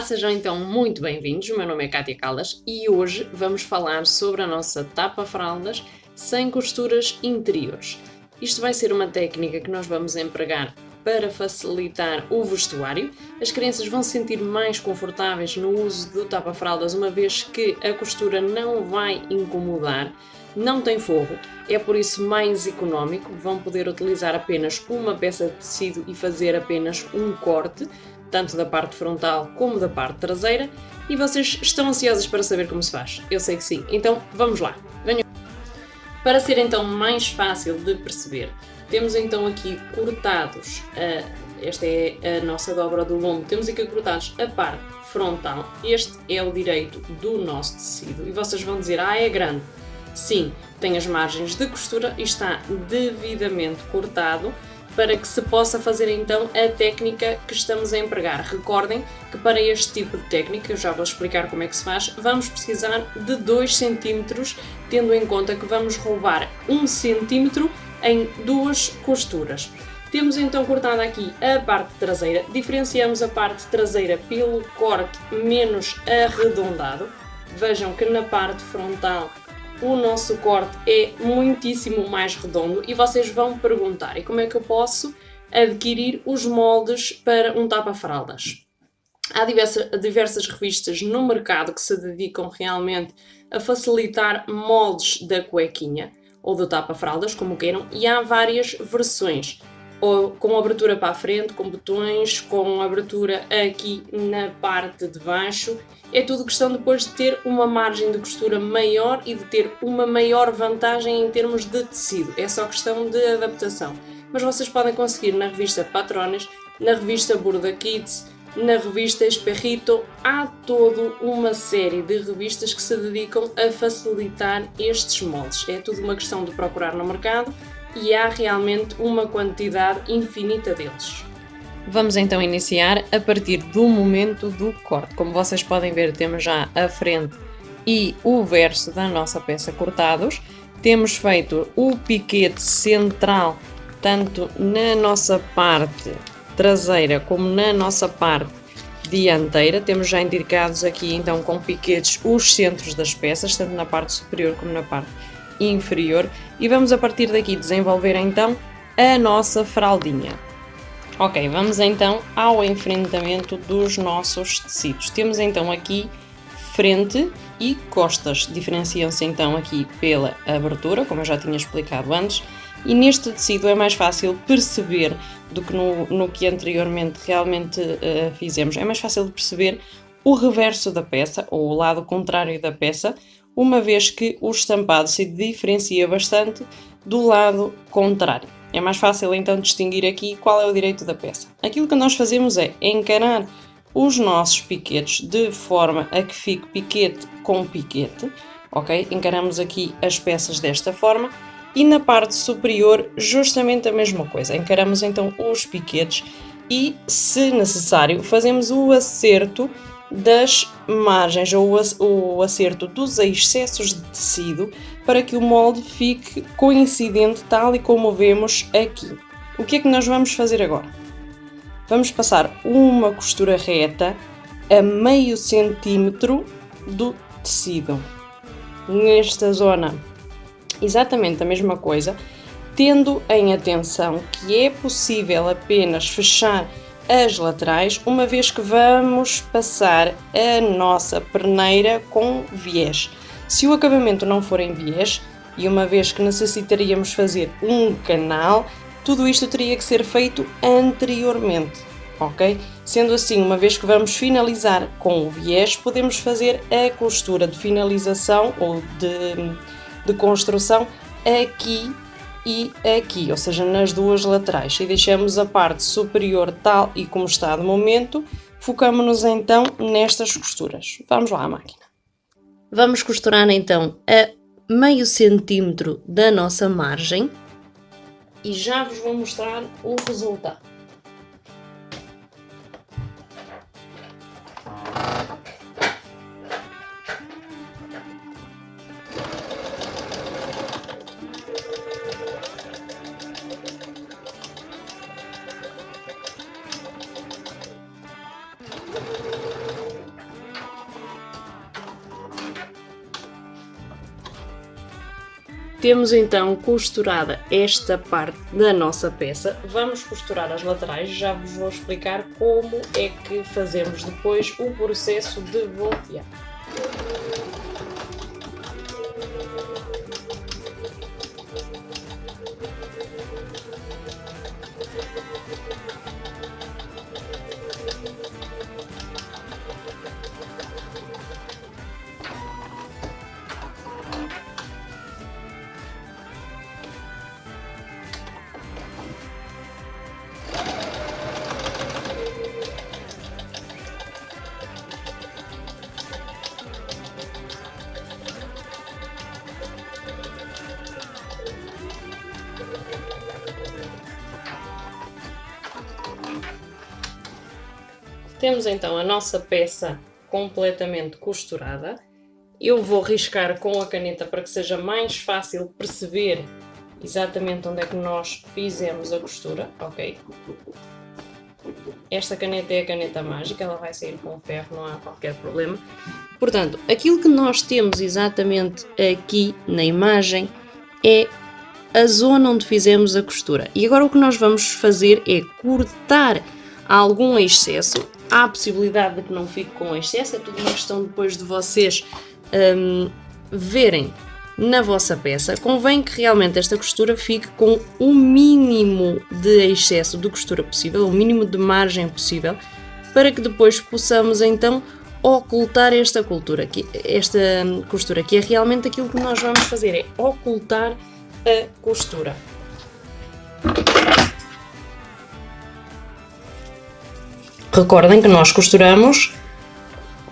Olá, sejam então muito bem-vindos. O meu nome é Kátia Caldas e hoje vamos falar sobre a nossa tapa-fraldas sem costuras interiores. Isto vai ser uma técnica que nós vamos empregar para facilitar o vestuário. As crianças vão se sentir mais confortáveis no uso do tapa-fraldas, uma vez que a costura não vai incomodar, não tem forro, é por isso mais económico. Vão poder utilizar apenas uma peça de tecido e fazer apenas um corte, tanto da parte frontal como da parte traseira, e vocês estão ansiosos para saber como se faz? Eu sei que sim, então vamos lá. Venham. Para ser então mais fácil de perceber, temos então aqui cortados, esta é a nossa dobra do lombo, temos aqui cortados a parte frontal, este é o direito do nosso tecido, e vocês vão dizer, é grande. Sim, tem as margens de costura e está devidamente cortado, para que se possa fazer então a técnica que estamos a empregar. Recordem que para este tipo de técnica, eu já vou explicar como é que se faz, vamos precisar de 2 cm, tendo em conta que vamos roubar 1 cm em 2 costuras. Temos então cortada aqui a parte traseira, diferenciamos a parte traseira pelo corte menos arredondado. Vejam que na parte frontal o nosso corte é muitíssimo mais redondo e vocês vão perguntar, e como é que eu posso adquirir os moldes para um tapa-fraldas? Há diversas revistas no mercado que se dedicam realmente a facilitar moldes da cuequinha ou do tapa-fraldas, como queiram, e há várias versões, ou com abertura para a frente, com botões, com abertura aqui na parte de baixo. É tudo questão depois de ter uma margem de costura maior e de ter uma maior vantagem em termos de tecido. É só questão de adaptação. Mas vocês podem conseguir na revista Patrones, na revista Burda Kids, na revista Esperrito. Há toda uma série de revistas que se dedicam a facilitar estes moldes. É tudo uma questão de procurar no mercado e há realmente uma quantidade infinita deles. Vamos então iniciar a partir do momento do corte. Como vocês podem ver, temos já a frente e o verso da nossa peça cortados. Temos feito o piquete central, tanto na nossa parte traseira como na nossa parte dianteira. Temos já indicados aqui então com piquetes os centros das peças, tanto na parte superior como na parte inferior, e vamos a partir daqui desenvolver então a nossa fraldinha. Ok, vamos então ao enfrentamento dos nossos tecidos. Temos então aqui frente e costas, diferenciam-se então aqui pela abertura, como eu já tinha explicado antes, e neste tecido é mais fácil perceber do que no que anteriormente realmente fizemos. É mais fácil de perceber o reverso da peça, ou o lado contrário da peça, uma vez que o estampado se diferencia bastante do lado contrário. É mais fácil então distinguir aqui qual é o direito da peça. Aquilo que nós fazemos é encarar os nossos piquetes de forma a que fique piquete com piquete, ok? Encaramos aqui as peças desta forma e na parte superior justamente a mesma coisa. Encaramos então os piquetes e, se necessário, fazemos o acerto das margens ou o acerto dos excessos de tecido para que o molde fique coincidente tal e como vemos aqui. O que é que nós vamos fazer agora? Vamos passar uma costura reta a meio centímetro do tecido. Nesta zona, exatamente a mesma coisa, tendo em atenção que é possível apenas fechar as laterais, uma vez que vamos passar a nossa perneira com viés. Se o acabamento não for em viés, e uma vez que necessitaríamos fazer um canal, tudo isto teria que ser feito anteriormente, ok? Sendo assim, uma vez que vamos finalizar com o viés, podemos fazer a costura de finalização ou de construção aqui e aqui, ou seja, nas duas laterais, e deixamos a parte superior tal e como está de momento. Focamos-nos então nestas costuras. Vamos lá à máquina. Vamos costurar então a meio centímetro da nossa margem e já vos vou mostrar o resultado. Temos então costurada esta parte da nossa peça, vamos costurar as laterais, já vos vou explicar como é que fazemos depois o processo de voltear. Temos então a nossa peça completamente costurada. Eu vou riscar com a caneta para que seja mais fácil perceber exatamente onde é que nós fizemos a costura, ok? Esta caneta é a caneta mágica, ela vai sair com ferro, não há qualquer problema. Portanto, aquilo que nós temos exatamente aqui na imagem é a zona onde fizemos a costura. E agora o que nós vamos fazer é cortar algum excesso. Há a possibilidade de que não fique com excesso, é tudo uma questão depois de vocês verem na vossa peça. Convém que realmente esta costura fique com o mínimo de excesso de costura possível, o mínimo de margem possível, para que depois possamos então ocultar esta costura, que é realmente aquilo que nós vamos fazer, é ocultar a costura. Recordem que nós costuramos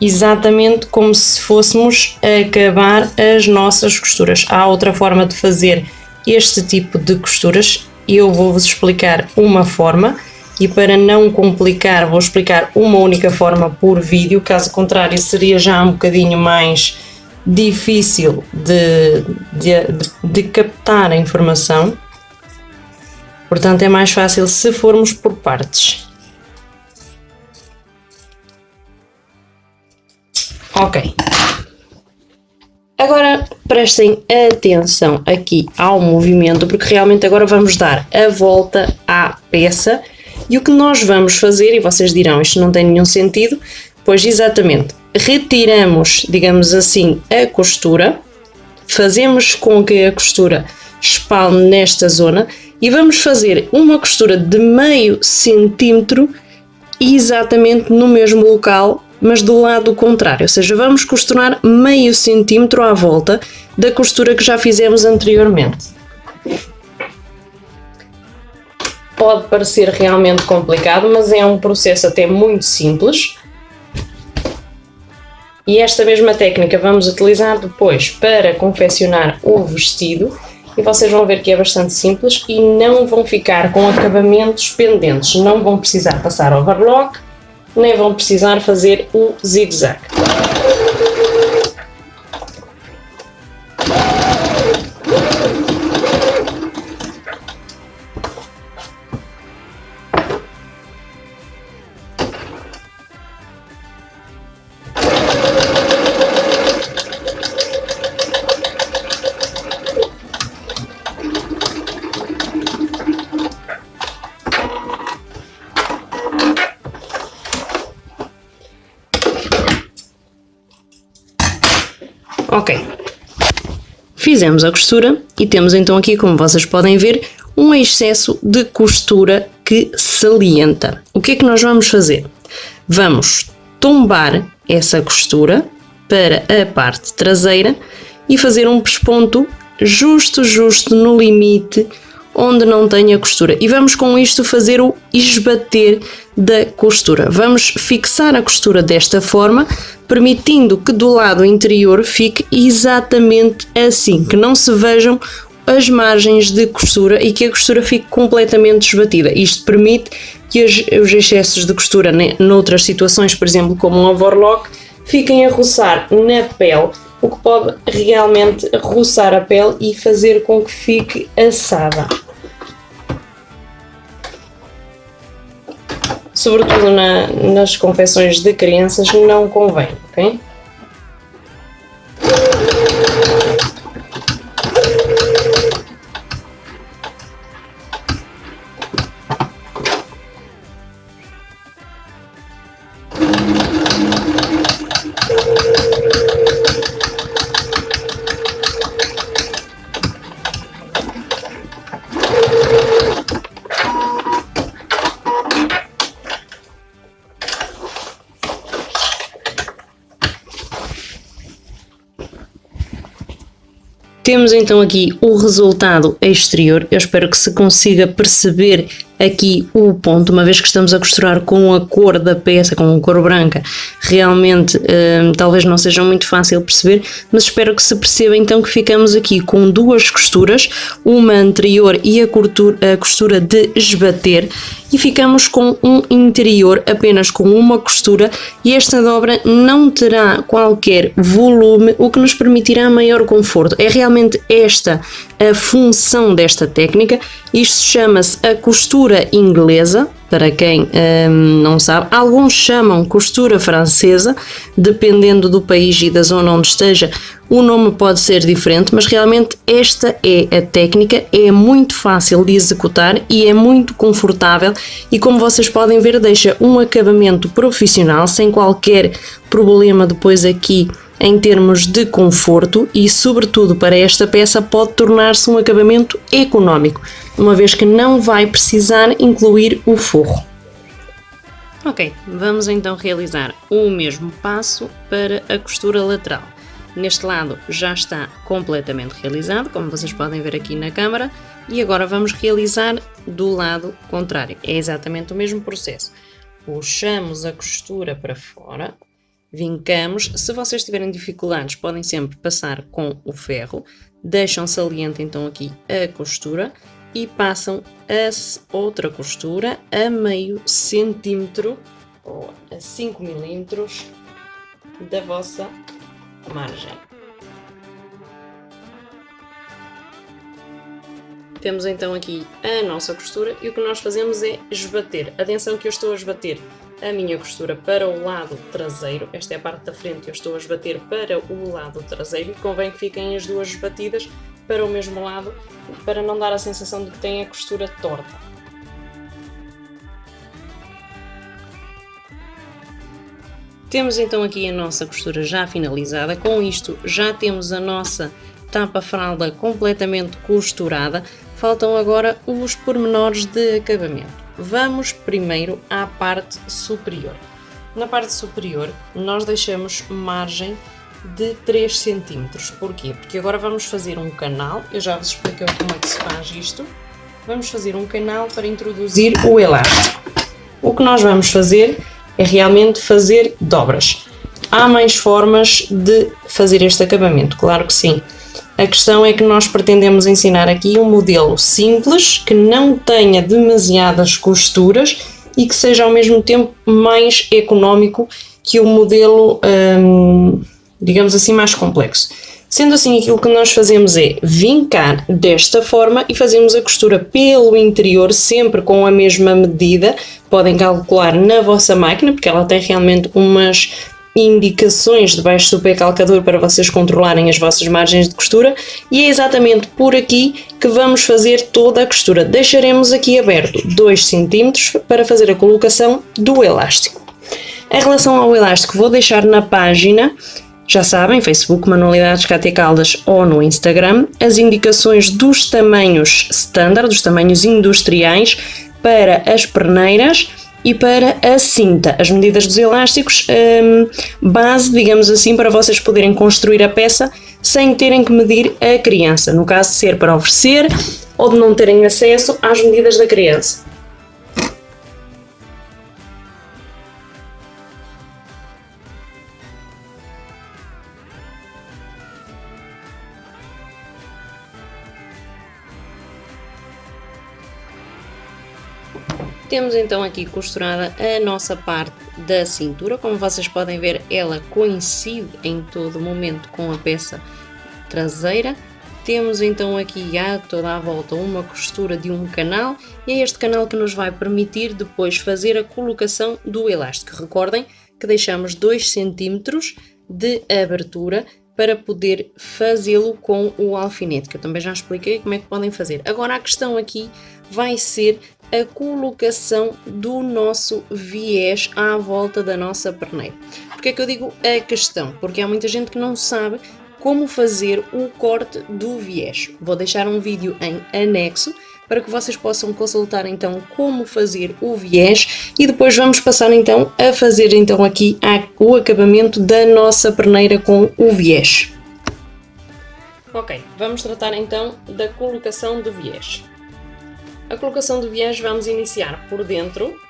exatamente como se fôssemos acabar as nossas costuras. Há outra forma de fazer este tipo de costuras, eu vou-vos explicar uma forma e para não complicar vou explicar uma única forma por vídeo, caso contrário seria já um bocadinho mais difícil de captar a informação, portanto é mais fácil se formos por partes. Ok, agora prestem atenção aqui ao movimento, porque realmente agora vamos dar a volta à peça e o que nós vamos fazer, e vocês dirão isto não tem nenhum sentido, pois exatamente, retiramos, digamos assim, a costura, fazemos com que a costura espalhe nesta zona e vamos fazer uma costura de meio centímetro exatamente no mesmo local, mas do lado contrário, ou seja, vamos costurar meio centímetro à volta da costura que já fizemos anteriormente. Pode parecer realmente complicado, mas é um processo até muito simples. E esta mesma técnica vamos utilizar depois para confeccionar o vestido e vocês vão ver que é bastante simples e não vão ficar com acabamentos pendentes, não vão precisar passar overlock, nem vão precisar fazer o zigue-zague. Ok, fizemos a costura e temos então aqui, como vocês podem ver, um excesso de costura que salienta. O que é que nós vamos fazer? Vamos tombar essa costura para a parte traseira e fazer um pesponto justo no limite onde não tem a costura. E vamos com isto fazer o esbater da costura. Vamos fixar a costura desta forma, permitindo que do lado interior fique exatamente assim, que não se vejam as margens de costura e que a costura fique completamente esbatida. Isto permite que os excessos de costura noutras situações, por exemplo, como um overlock, fiquem a roçar na pele, o que pode realmente roçar a pele e fazer com que fique assada. Sobretudo nas confecções de crianças não convém, ok? Temos então aqui o resultado exterior. Eu espero que se consiga perceber aqui o ponto, uma vez que estamos a costurar com a cor da peça, com a cor branca, realmente talvez não seja muito fácil perceber, mas espero que se perceba então que ficamos aqui com duas costuras, uma anterior e a costura de esbater, e ficamos com um interior apenas com uma costura, e esta dobra não terá qualquer volume, o que nos permitirá maior conforto. É realmente esta a função desta técnica. Isto chama-se a costura inglesa, para quem não sabe. Alguns chamam costura francesa, dependendo do país e da zona onde esteja, o nome pode ser diferente, mas realmente esta é a técnica, é muito fácil de executar e é muito confortável, e como vocês podem ver, deixa um acabamento profissional, sem qualquer problema depois aqui em termos de conforto, e sobretudo para esta peça pode tornar-se um acabamento económico, uma vez que não vai precisar incluir o forro. Ok, vamos então realizar o mesmo passo para a costura lateral. Neste lado já está completamente realizado, como vocês podem ver aqui na câmara, e agora vamos realizar do lado contrário. É exatamente o mesmo processo. Puxamos a costura para fora, vincamos. Se vocês tiverem dificuldades, podem sempre passar com o ferro, deixam saliente então aqui a costura e passam a outra costura a meio centímetro ou a 5 milímetros da vossa margem. Temos então aqui a nossa costura, e o que nós fazemos é esbater. Atenção que eu estou a esbater a minha costura para o lado traseiro, esta é a parte da frente, eu estou a esbater para o lado traseiro, e convém que fiquem as duas batidas para o mesmo lado, para não dar a sensação de que tem a costura torta. Temos então aqui a nossa costura já finalizada. Com isto já temos a nossa tapa-fralda completamente costurada. Faltam agora os pormenores de acabamento. Vamos primeiro à parte superior. Na parte superior nós deixamos margem de 3 cm. Porquê? Porque agora vamos fazer um canal. Eu já vos expliquei como é que se faz isto. Vamos fazer um canal para introduzir o elástico. O que nós vamos fazer é realmente fazer dobras. Há mais formas de fazer este acabamento, claro que sim. A questão é que nós pretendemos ensinar aqui um modelo simples, que não tenha demasiadas costuras e que seja ao mesmo tempo mais económico que o modelo, digamos assim, mais complexo. Sendo assim, aquilo que nós fazemos é vincar desta forma e fazemos a costura pelo interior, sempre com a mesma medida. Podem calcular na vossa máquina, porque ela tem realmente umas indicações debaixo do pé calcador para vocês controlarem as vossas margens de costura, e é exatamente por aqui que vamos fazer toda a costura. Deixaremos aqui aberto 2 cm para fazer a colocação do elástico. Em relação ao elástico, vou deixar na página, já sabem, Facebook Manualidades KT Caldas, ou no Instagram, as indicações dos tamanhos standard, dos tamanhos industriais para as perneiras e para a cinta, as medidas dos elásticos, base, digamos assim, para vocês poderem construir a peça sem terem que medir a criança, no caso de ser para oferecer ou de não terem acesso às medidas da criança. Temos então aqui costurada a nossa parte da cintura. Como vocês podem ver, ela coincide em todo momento com a peça traseira. Temos então aqui a toda a volta uma costura de um canal, e é este canal que nos vai permitir depois fazer a colocação do elástico. Recordem que deixamos 2 cm de abertura para poder fazê-lo com o alfinete, que eu também já expliquei como é que podem fazer. Agora a questão aqui vai ser a colocação do nosso viés à volta da nossa perneira. Porque é que eu digo a questão? Porque há muita gente que não sabe como fazer o corte do viés. Vou deixar um vídeo em anexo para que vocês possam consultar então como fazer o viés, e depois vamos passar então a fazer então aqui o acabamento da nossa perneira com o viés. Ok, vamos tratar então da colocação do viés. A colocação do viés vamos iniciar por dentro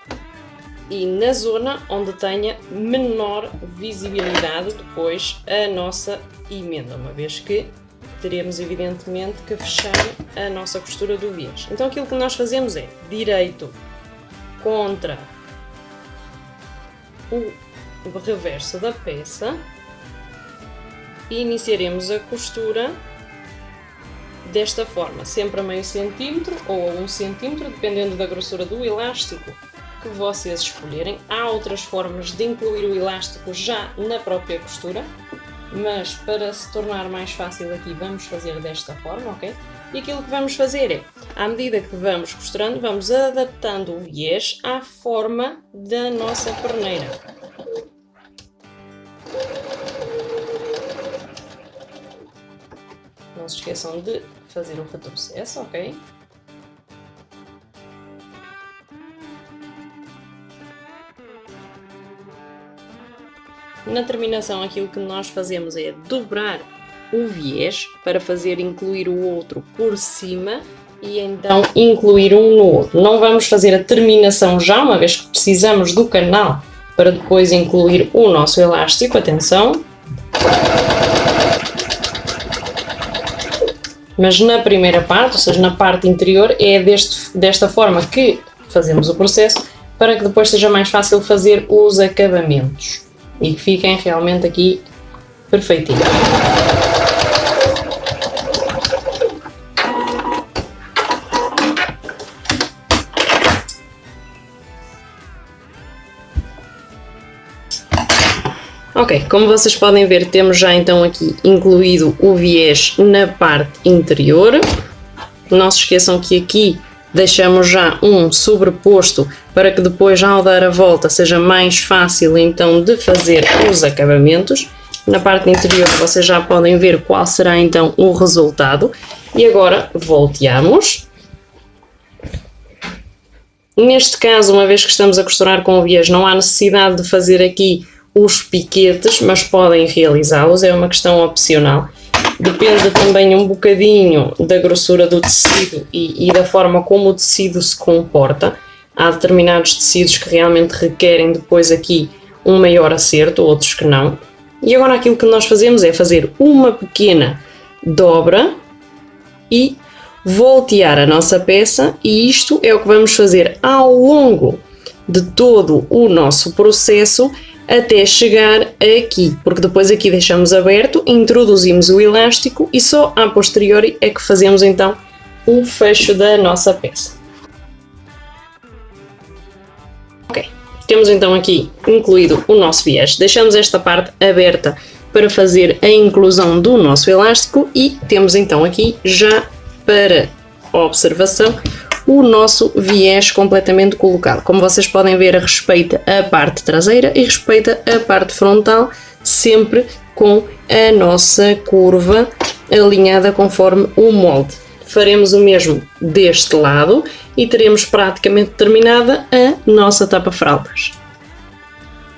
e na zona onde tenha menor visibilidade depois a nossa emenda, uma vez que teremos evidentemente que fechar a nossa costura do viés. Então aquilo que nós fazemos é direito contra o reverso da peça e iniciaremos a costura desta forma, sempre a meio centímetro ou a 1 centímetro, dependendo da grossura do elástico que vocês escolherem. Há outras formas de incluir o elástico já na própria costura, mas para se tornar mais fácil aqui vamos fazer desta forma, ok? E aquilo que vamos fazer é, à medida que vamos costurando, vamos adaptando o viés à forma da nossa perneira. Não se esqueçam de fazer o retrocesso, ok? Na terminação, aquilo que nós fazemos é dobrar o viés para fazer incluir o outro por cima e então incluir um no outro. Não vamos fazer a terminação já, uma vez que precisamos do canal para depois incluir o nosso elástico, atenção. Mas na primeira parte, ou seja, na parte interior, é desta forma que fazemos o processo para que depois seja mais fácil fazer os acabamentos e que fiquem realmente aqui perfeitinhos. Ok, como vocês podem ver, temos já então aqui incluído o viés na parte interior. Não se esqueçam que aqui deixamos já um sobreposto para que depois, ao dar a volta, seja mais fácil então de fazer os acabamentos. Na parte interior vocês já podem ver qual será então o resultado. E agora volteamos. Neste caso, uma vez que estamos a costurar com o viés, não há necessidade de fazer aqui os piquetes, mas podem realizá-los, é uma questão opcional. Depende também um bocadinho da grossura do tecido e da forma como o tecido se comporta. Há determinados tecidos que realmente requerem depois aqui um maior acerto, outros que não. E agora aquilo que nós fazemos é fazer uma pequena dobra e voltear a nossa peça, e isto é o que vamos fazer ao longo de todo o nosso processo até chegar aqui, porque depois aqui deixamos aberto, introduzimos o elástico e só a posteriori é que fazemos então o fecho da nossa peça. Ok, temos então aqui incluído o nosso viés, deixamos esta parte aberta para fazer a inclusão do nosso elástico e temos então aqui já para observação o nosso viés completamente colocado. Como vocês podem ver, respeita a parte traseira e respeita a parte frontal, sempre com a nossa curva alinhada conforme o molde. Faremos o mesmo deste lado e teremos praticamente terminada a nossa tapa-fraldas.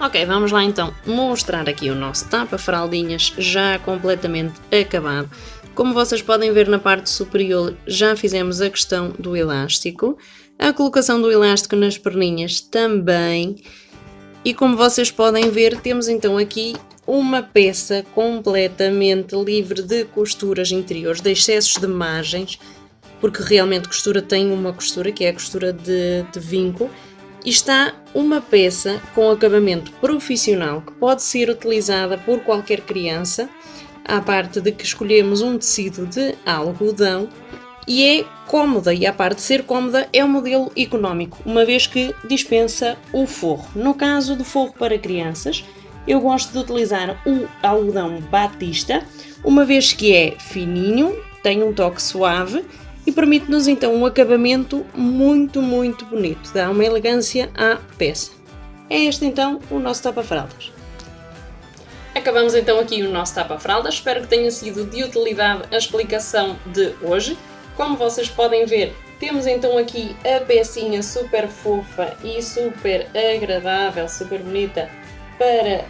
Ok, vamos lá então mostrar aqui o nosso tapa-fraldinhas já completamente acabado. Como vocês podem ver, na parte superior já fizemos a questão do elástico, a colocação do elástico nas perninhas também, e como vocês podem ver, temos então aqui uma peça completamente livre de costuras interiores, de excessos de margens, porque realmente costura tem uma costura que é a costura de vinco, e está uma peça com acabamento profissional que pode ser utilizada por qualquer criança, à parte de que escolhemos um tecido de algodão, e é cómoda, e à parte de ser cómoda é um modelo económico, uma vez que dispensa o forro. No caso do forro para crianças, eu gosto de utilizar o algodão batista, uma vez que é fininho, tem um toque suave e permite-nos então um acabamento muito bonito, dá uma elegância à peça. É este então o nosso tapa-fraldas. Acabamos então aqui o nosso tapa-fraldas, espero que tenha sido de utilidade a explicação de hoje. Como vocês podem ver, temos então aqui a pecinha super fofa e super agradável, super bonita para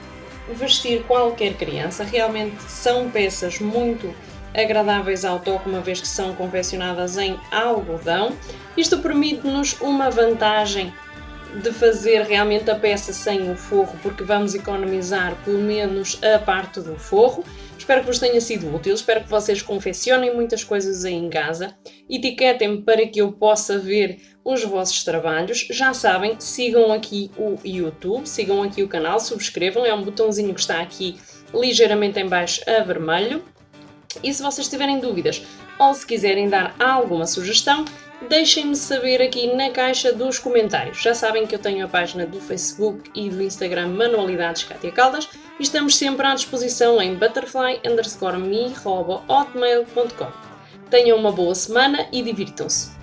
vestir qualquer criança. Realmente são peças muito agradáveis ao toque, uma vez que são confeccionadas em algodão. Isto permite-nos uma vantagem de fazer realmente a peça sem o forro, porque vamos economizar pelo menos a parte do forro. Espero que vos tenha sido útil, espero que vocês confeccionem muitas coisas aí em casa, etiquetem-me para que eu possa ver os vossos trabalhos. Já sabem, sigam aqui o YouTube, sigam aqui o canal, subscrevam, é um botãozinho que está aqui ligeiramente em baixo a vermelho. E se vocês tiverem dúvidas ou se quiserem dar alguma sugestão, deixem-me saber aqui na caixa dos comentários. Já sabem que eu tenho a página do Facebook e do Instagram Manualidades Cátia Caldas e estamos sempre à disposição em butterfly_me@hotmail.com. Tenham uma boa semana e divirtam-se!